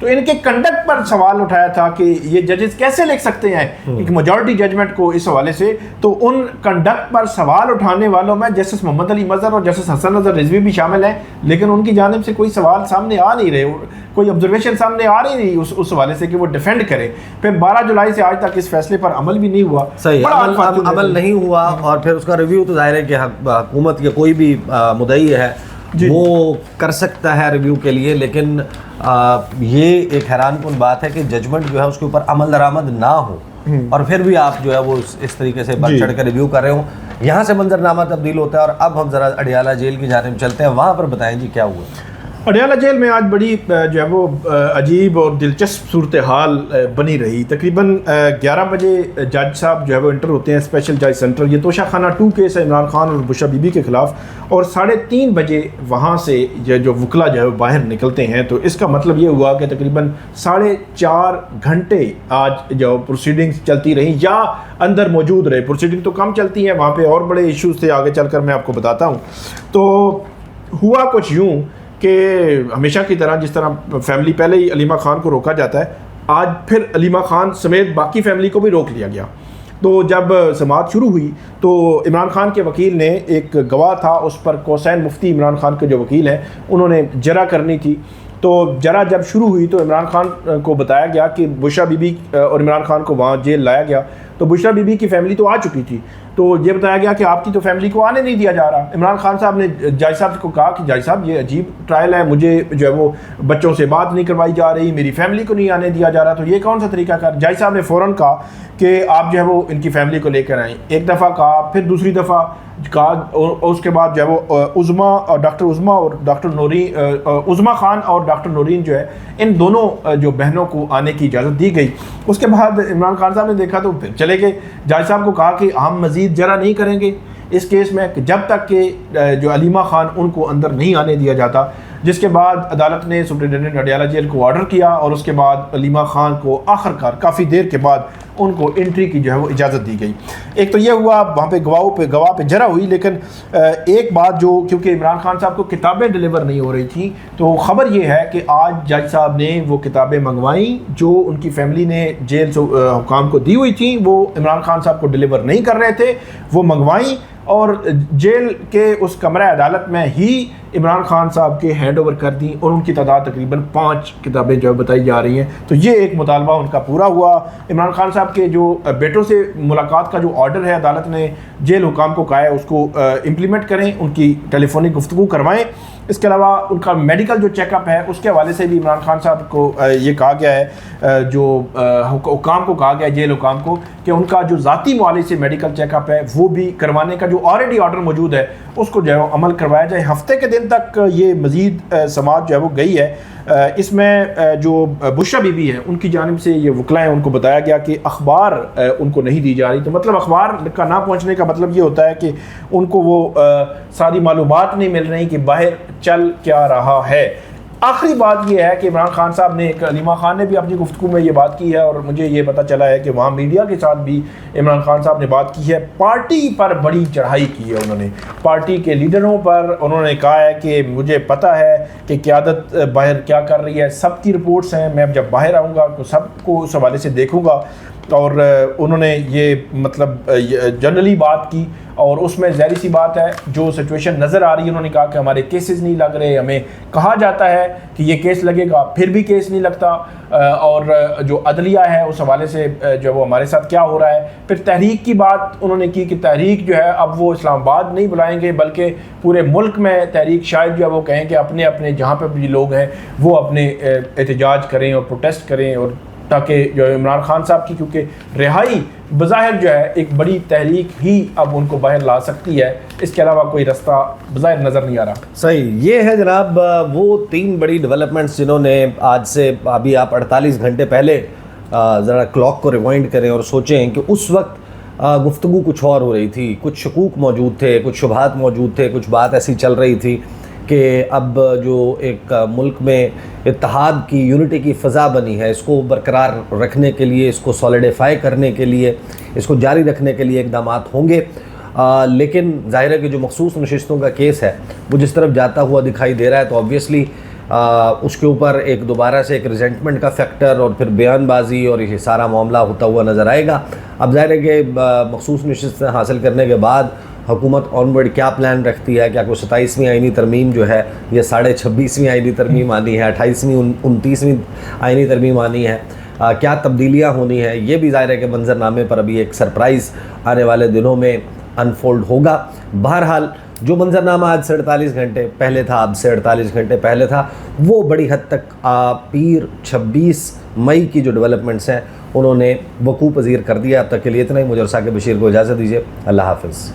تو ان کے کنڈکٹ پر سوال اٹھایا تھا کہ یہ ججز کیسے لکھ سکتے ہیں ایک میجورٹی ججمنٹ کو اس حوالے سے. تو ان کنڈکٹ پر سوال اٹھانے والوں میں جسٹس محمد علی مظہر اور جسٹس حسن نظر رضوی بھی شامل ہیں, لیکن ان کی جانب سے کوئی سوال سامنے آ نہیں رہے, کوئی آبزرویشن سامنے آ رہی نہیں اس حوالے سے کہ وہ ڈیفینڈ کریں. پھر 12 جولائی سے آج تک اس فیصلے پر عمل بھی نہیں ہوا. صحیح, عمل نہیں ہوا, اور پھر اس کا ریویو تو ظاہر ہے کہ حکومت یا کوئی بھی مدعی ہے وہ کر سکتا ہے ریویو کے لیے, لیکن یہ ایک حیران کن بات ہے کہ ججمنٹ جو ہے اس کے اوپر عمل درآمد نہ ہو اور پھر بھی آپ جو ہے وہ اس طریقے سے بڑھ چڑھ کر ریویو کر رہے ہوں. یہاں سے منظرنامہ تبدیل ہوتا ہے, اور اب ہم ذرا اڈیالہ جیل کی جانب چلتے ہیں, وہاں پر بتائیں جی کیا ہوا. اڈیالہ جیل میں آج بڑی جو ہے وہ عجیب اور دلچسپ صورتحال بنی رہی. تقریباً 11 بجے جج صاحب جو ہے وہ انٹر ہوتے ہیں اسپیشل جج سینٹر, یہ توشہ خانہ 2 کیس ہے عمران خان اور بشرا بی بی کے خلاف, اور 3:30 بجے وہاں سے جو وکلا جو ہے وہ باہر نکلتے ہیں. تو اس کا مطلب یہ ہوا کہ تقریباً 4.5 گھنٹے آج جو پروسیڈنگز چلتی رہیں یا اندر موجود رہے. پروسیڈنگ تو کم چلتی ہیں, وہاں پہ اور بڑے ایشوز تھے, آگے چل کر میں آپ کو بتاتا ہوں. تو ہوا کچھ یوں کہ ہمیشہ کی طرح جس طرح فیملی پہلے ہی علیمہ خان کو روکا جاتا ہے, آج پھر علیمہ خان سمیت باقی فیملی کو بھی روک لیا گیا. تو جب سماعت شروع ہوئی تو عمران خان کے وکیل نے, ایک گواہ تھا اس پر کوسین مفتی عمران خان کے جو وکیل ہیں, انہوں نے جرح کرنی تھی. تو جرح جب شروع ہوئی تو عمران خان کو بتایا گیا کہ بشرا بی بی اور عمران خان کو وہاں جیل لایا گیا. تو بشرا بی بی کی فیملی تو آ چکی تھی, تو یہ بتایا گیا کہ آپ کی تو فیملی کو آنے نہیں دیا جا رہا. عمران خان صاحب نے جج صاحب کو کہا کہ جج صاحب یہ عجیب ٹرائل ہے, مجھے جو ہے وہ بچوں سے بات نہیں کروائی جا رہی, میری فیملی کو نہیں آنے دیا جا رہا, تو یہ کون سا طریقہ کار. جج صاحب نے فوراً کہا کہ آپ جو ہے وہ ان کی فیملی کو لے کر آئیں. ایک دفعہ کہا, پھر دوسری دفعہ کہا, اور اس کے بعد جو ہے وہ عظما اور ڈاکٹر عظما اور ڈاکٹر نورین, عظما خان اور ڈاکٹر نورین جو ہے ان دونوں جو بہنوں کو آنے کی اجازت دی گئی. اس کے بعد عمران خان صاحب نے دیکھا تو پھر چلے گئے. جج صاحب کو کہا کہ ہم مزید جرح نہیں کریں گے اس کیس میں جب تک کہ جو علیمہ خان ان کو اندر نہیں آنے دیا جاتا, جس کے بعد عدالت نے سپرنٹینڈنٹ اڈیالہ جیل کو آرڈر کیا, اور اس کے بعد علیمہ خان کو آخرکار کافی دیر کے بعد ان کو انٹری کی جو ہے وہ اجازت دی گئی. ایک تو یہ ہوا وہاں پہ گواہ پہ جرح ہوئی, لیکن ایک بات جو, کیونکہ عمران خان صاحب کو کتابیں ڈلیور نہیں ہو رہی تھیں, تو خبر یہ ہے کہ آج جج صاحب نے وہ کتابیں منگوائیں جو ان کی فیملی نے جیل حکام کو دی ہوئی تھیں, وہ عمران خان صاحب کو ڈلیور نہیں کر رہے تھے, وہ منگوائیں اور جیل کے اس کمرہ عدالت میں ہی عمران خان صاحب کے ہینڈ اوور کر دیں, اور ان کی تعداد تقریباً 5 کتابیں جو بتائی جا رہی ہیں. تو یہ ایک مطالبہ ان کا پورا ہوا. عمران خان صاحب کے جو بیٹوں سے ملاقات کا جو آرڈر ہے عدالت نے جیل حکام کو کہا ہے اس کو امپلیمنٹ کریں, ان کی ٹیلی فونک گفتگو کروائیں. اس کے علاوہ ان کا میڈیکل جو چیک اپ ہے اس کے حوالے سے بھی عمران خان صاحب کو یہ کہا گیا ہے, جو حکام کو کہا گیا ہے, جیل حکام کو, کہ ان کا جو ذاتی معالج سے میڈیکل چیک اپ ہے وہ بھی کروانے کا جو آلریڈی آرڈر موجود ہے اس کو جو ہے عمل کروایا جائے. ہفتے کے دن تک یہ مزید سماعت جو ہے وہ گئی ہے. اس میں جو بشرا بی بی ہے ان کی جانب سے یہ وکلا ہیں, ان کو بتایا گیا کہ اخبار ان کو نہیں دی جا رہی. تو مطلب اخبار کا نہ پہنچنے کا مطلب یہ ہوتا ہے کہ ان کو وہ ساری معلومات نہیں مل رہی کہ باہر چل کیا رہا ہے. آخری بات یہ ہے کہ عمران خان صاحب نے, علیمہ خان نے بھی اپنی گفتگو میں یہ بات کی ہے, اور مجھے یہ پتہ چلا ہے کہ وہاں میڈیا کے ساتھ بھی عمران خان صاحب نے بات کی ہے. پارٹی پر بڑی چڑھائی کی ہے انہوں نے, پارٹی کے لیڈروں پر. انہوں نے کہا ہے کہ مجھے پتہ ہے کہ قیادت باہر کیا کر رہی ہے, سب کی رپورٹس ہیں, میں جب باہر آؤں گا تو سب کو اس حوالے سے دیکھوں گا. اور انہوں نے یہ مطلب جنرلی بات کی, اور اس میں ظاہری سی بات ہے جو سچویشن نظر آ رہی ہے. انہوں نے کہا کہ ہمارے کیسز نہیں لگ رہے, ہمیں کہا جاتا ہے کہ یہ کیس لگے گا, پھر بھی کیس نہیں لگتا, اور جو عدلیہ ہے اس حوالے سے جو وہ ہمارے ساتھ کیا ہو رہا ہے. پھر تحریک کی بات انہوں نے کی کہ تحریک جو ہے اب وہ اسلام آباد نہیں بلائیں گے بلکہ پورے ملک میں تحریک شاید جو ہے وہ کہیں کہ اپنے اپنے جہاں پہ بھی لوگ ہیں وہ اپنے احتجاج کریں اور پروٹیسٹ کریں, اور تاکہ جو عمران خان صاحب کی, کیونکہ رہائی بظاہر جو ہے ایک بڑی تحریک ہی اب ان کو باہر لا سکتی ہے, اس کے علاوہ کوئی رستہ بظاہر نظر نہیں آ رہا. صحیح, یہ ہے جناب وہ 3 بڑی ڈیولپمنٹس جنہوں نے آج سے ابھی آپ 48 گھنٹے پہلے ذرا کلاک کو ریوائنڈ کریں اور سوچیں کہ اس وقت گفتگو کچھ اور ہو رہی تھی, کچھ شکوک موجود تھے, کچھ شبہات موجود تھے, کچھ بات ایسی چل رہی تھی کہ اب جو ایک ملک میں اتحاد کی, یونٹی کی فضا بنی ہے, اس کو برقرار رکھنے کے لیے, اس کو سالیڈیفائی کرنے کے لیے, اس کو جاری رکھنے کے لیے اقدامات ہوں گے. لیکن ظاہر ہے کہ جو مخصوص نشستوں کا کیس ہے وہ جس طرف جاتا ہوا دکھائی دے رہا ہے, تو آبویسلی اس کے اوپر ایک دوبارہ سے ایک ریزنٹمنٹ کا فیکٹر اور پھر بیان بازی اور یہ سارا معاملہ ہوتا ہوا نظر آئے گا. اب ظاہر ہے کہ مخصوص نشستیں حاصل کرنے کے بعد حکومت آن ورڈ کیا پلان رکھتی ہے, کیا کوئی 27ویں آئینی ترمیم جو ہے یہ 26.5ویں آئینی ترمیم آنی ہے, 28ویں 29ویں آئینی ترمیم آنی ہے, کیا تبدیلیاں ہونی ہیں, یہ بھی ظاہر ہے کہ منظرنامے پر ابھی ایک سرپرائز آنے والے دنوں میں انفولڈ ہوگا. بہرحال جو منظرنامہ آج سے 48 گھنٹے پہلے تھا, اب سے 48 گھنٹے پہلے تھا, وہ بڑی حد تک پیر 26 مئی کی جو ڈیولپمنٹس ہیں انہوں نے وقوع پذیر کر دیا. اب تک کے لیے اتنا ہی. مجھے اور ثاقب بشیر کو اجازت دیجیے. اللہ حافظ.